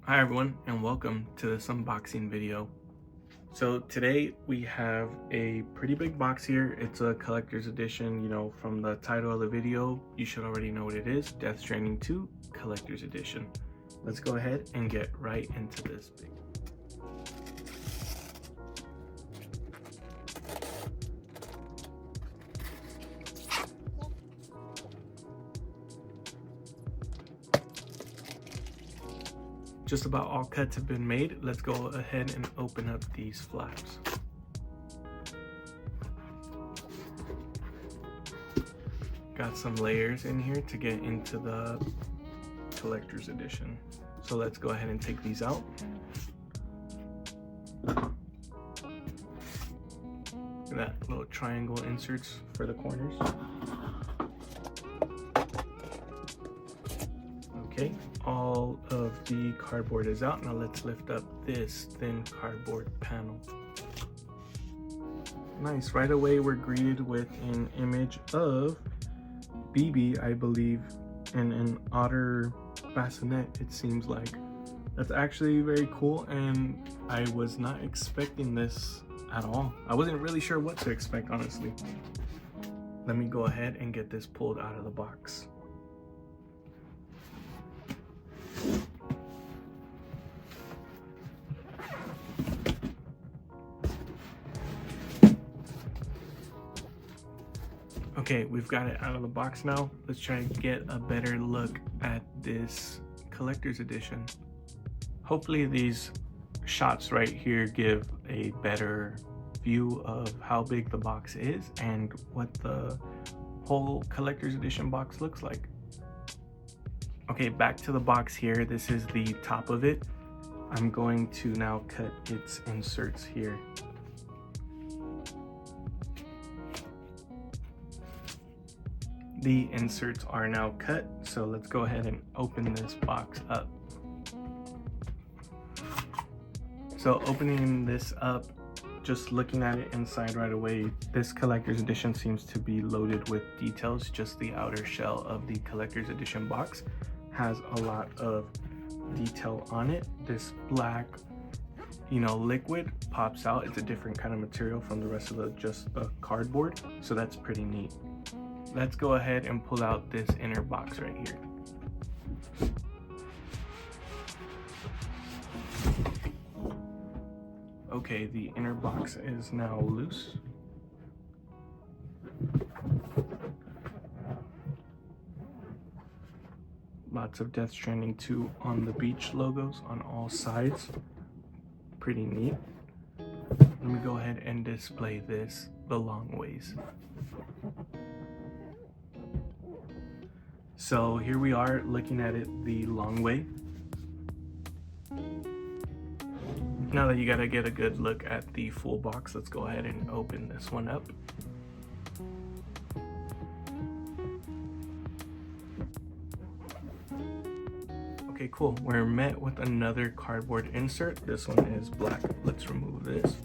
Hi everyone, and welcome to this unboxing video. So today we have a pretty big box here. It's a collector's edition. From the title of the video, you should already know what it is. Death Stranding 2 Collector's Edition. Let's go ahead and get right into this big. Just about all cuts have been made. Let's go ahead and open up these flaps. Got some layers in here to get into the collector's edition. So let's go ahead and take these out. Look at that, little triangle inserts for the corners. Okay, all of the cardboard is out. Now let's lift up this thin cardboard panel. Nice, right away we're greeted with an image of BB, I believe, and an otter bassinet, it seems like. That's actually very cool, and I was not expecting this at all. I wasn't really sure what to expect, honestly. Let me go ahead and get this pulled out of the box. Okay, we've got it out of the box now. Let's try and get a better look at this collector's edition. Hopefully these shots right here give a better view of how big the box is and what the whole collector's edition box looks like. Okay, back to the box here. This is the top of it. I'm going to now cut its inserts here. The inserts are now cut, so let's go ahead and open this box up. So opening this up, just looking at it inside right away, this collector's edition seems to be loaded with details. Just the outer shell of the collector's edition box has a lot of detail on it. This black, liquid pops out. It's a different kind of material from the rest of just the cardboard, so that's pretty neat. Let's go ahead and pull out this inner box right here. Okay, the inner box is now loose. Lots of Death Stranding 2 on the beach logos on all sides. Pretty neat. Let me go ahead and display this the long ways. So here we are looking at it the long way. Now that you gotta get a good look at the full box, let's go ahead and open this one up. Okay, cool. We're met with another cardboard insert. This one is black. Let's remove this.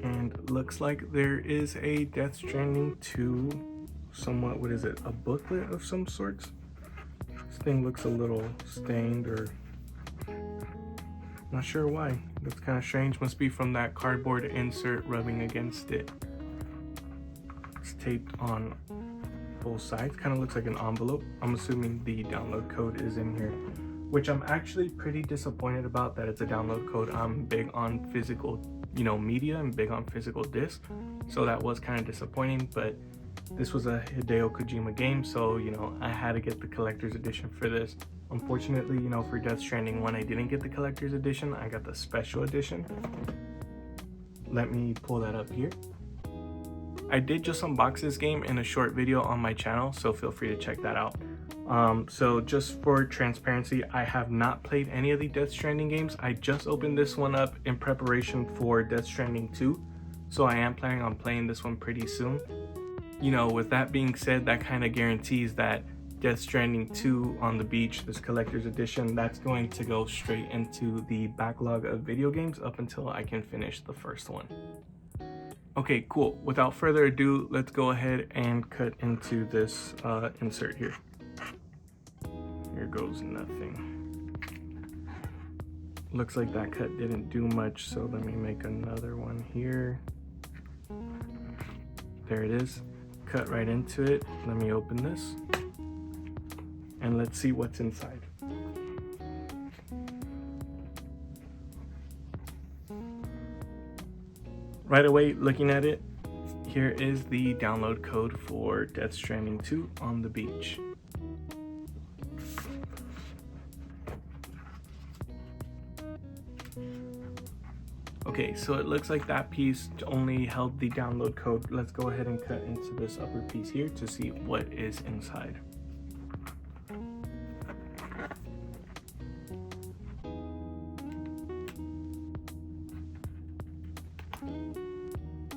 And looks like there is a Death Stranding 2 somewhat, what is it, a booklet of some sorts? This thing looks a little stained, or not sure why. That's kind of strange. Must be from that cardboard insert rubbing against it. It's taped on both sides. Kind of looks like an envelope. I'm assuming the download code is in here, which I'm actually pretty disappointed about that it's a download code. I'm big on physical, media, and big on physical discs, so that was kind of disappointing. But this was a Hideo Kojima game, so I had to get the collector's edition for this. Unfortunately, for Death Stranding 1, I didn't get the collector's edition. I got the special edition. Let me pull that up here. I did just unbox this game in a short video on my channel, so feel free to check that out. So just for transparency, I have not played any of the Death Stranding games. I just opened this one up in preparation for Death Stranding 2, so I am planning on playing this one pretty soon. With that being said, that kind of guarantees that Death Stranding 2 on the beach, this collector's edition, that's going to go straight into the backlog of video games up until I can finish the first one. Okay, cool. Without further ado, let's go ahead and cut into this insert here. Here goes nothing. Looks like that cut didn't do much, so let me make another one here. There it is. Cut right into it. Let me open this. And let's see what's inside. Right away, looking at it, here is the download code for Death Stranding 2 on the beach. Okay, so it looks like that piece only held the download code. Let's go ahead and cut into this upper piece here to see what is inside.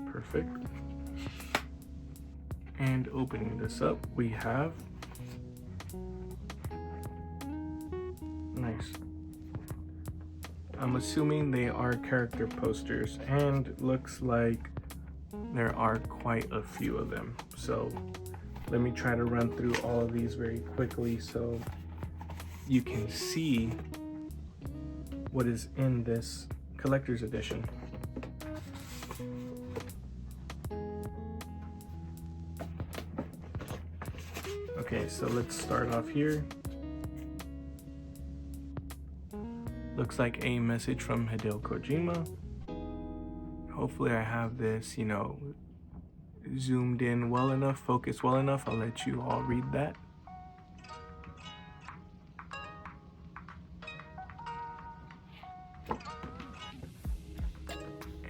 Perfect. And opening this up, we have nice. I'm assuming they are character posters, and looks like there are quite a few of them. So let me try to run through all of these very quickly so you can see what is in this collector's edition. Okay, so let's start off here. Looks like a message from Hideo Kojima. Hopefully I have this, zoomed in well enough, focused well enough. I'll let you all read that.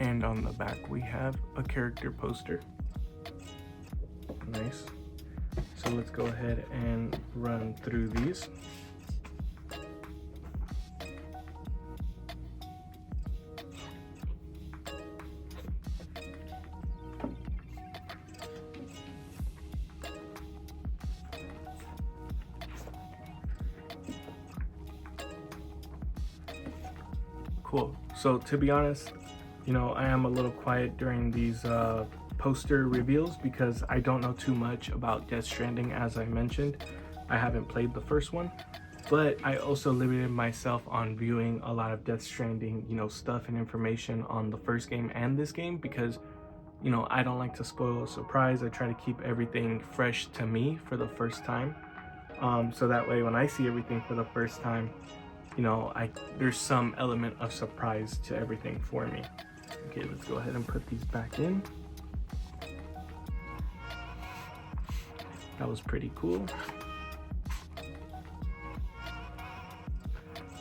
And on the back we have a character poster. Nice. So let's go ahead and run through these. Cool. So to be honest, I am a little quiet during these poster reveals because I don't know too much about Death Stranding. As I mentioned, I haven't played the first one, but I also limited myself on viewing a lot of Death Stranding, stuff and information on the first game and this game because, I don't like to spoil a surprise. I try to keep everything fresh to me for the first time. So that way when I see everything for the first time, there's some element of surprise to everything for me. Okay, let's go ahead and put these back in. That was pretty cool.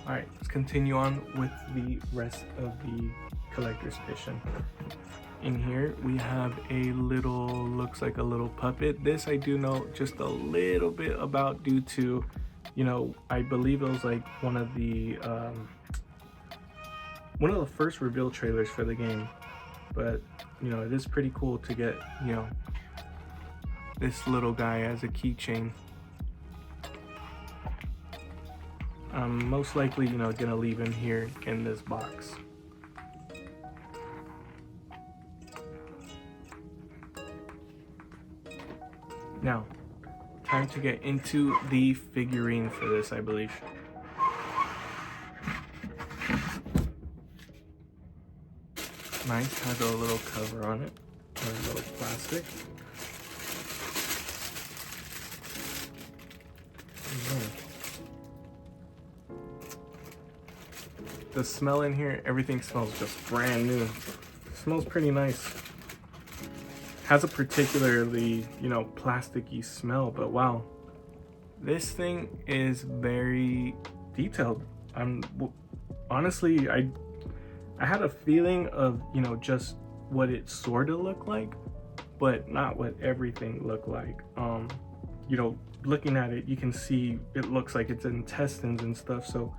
All right, let's continue on with the rest of the collector's edition. In here, we have looks like a little puppet. This I do know just a little bit about due to, I believe it was like one of the first reveal trailers for the game. But, it is pretty cool to get, this little guy as a keychain. I'm most likely, gonna leave him here in this box. Now, time to get into the figurine for this, I believe. Nice, has a little cover on it, or a little plastic. The smell in here, everything smells just brand new. It smells pretty nice. Has a particularly, plasticky smell, but wow. This thing is very detailed. Honestly, I had a feeling of, just what it sort of looked like, but not what everything looked like. Looking at it, you can see it looks like it's intestines and stuff. So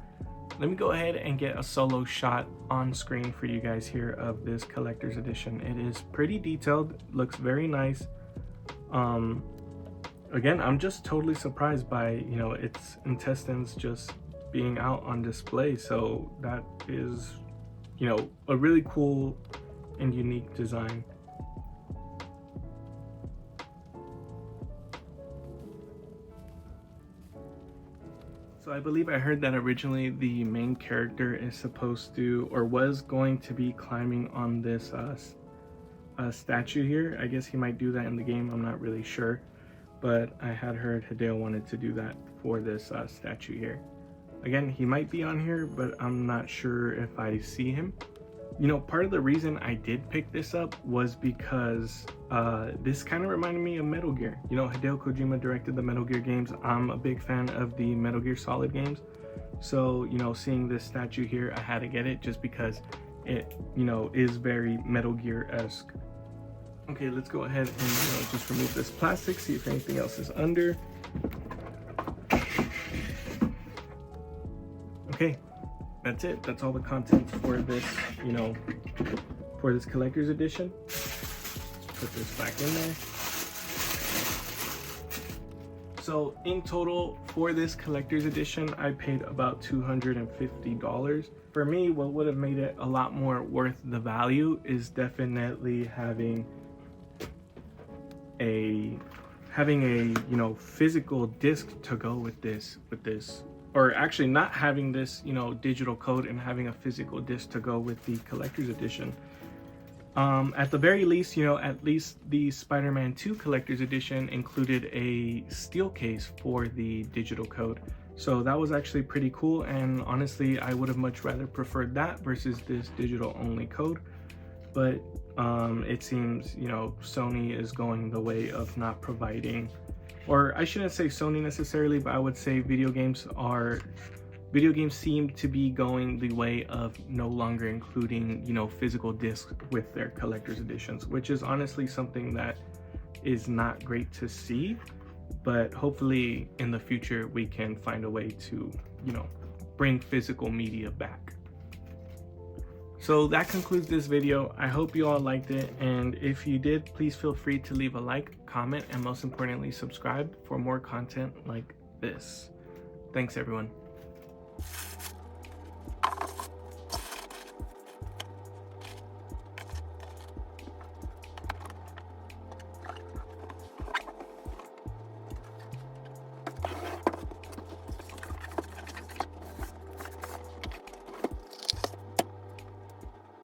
let me go ahead and get a solo shot on screen for you guys here of this collector's edition. It is pretty detailed, looks very nice. Again, I'm just totally surprised by, its intestines just being out on display. So that is, a really cool and unique design. So I believe I heard that originally the main character is supposed to, or was going to be climbing on this statue here. I guess he might do that in the game, I'm not really sure. But I had heard Hideo wanted to do that for this statue here. Again, he might be on here, but I'm not sure if I see him. You know, part of the reason I did pick this up was because this kind of reminded me of Metal Gear. You know, Hideo Kojima directed the Metal Gear games. I'm a big fan of the Metal Gear Solid games. So, you know, seeing this statue here, I had to get it just because it, you know, is very Metal Gear-esque. Okay, let's go ahead and, you know, just remove this plastic, see if anything else is under. Okay, that's it. That's all the contents for this, you know, for this collector's edition. Put this back in there. So in total for this collector's edition, I paid about $250. For me, what would have made it a lot more worth the value is definitely having a you know, physical disc to go with this, or actually not having this, you know, digital code and having a physical disc to go with the collector's edition. At the very least, you know, at least the Spider-Man 2 collector's edition included a steel case for the digital code. So that was actually pretty cool, and honestly, I would have much rather preferred that versus this digital only code. But it seems, you know, Sony is going the way of not providing, or I shouldn't say Sony necessarily, but I would say video games seem to be going the way of no longer including, you know, physical discs with their collector's editions, which is honestly something that is not great to see. But hopefully in the future we can find a way to, you know, bring physical media back. So that concludes this video. I hope you all liked it, and if you did, please feel free to leave a like, comment, and most importantly, subscribe for more content like this. Thanks everyone.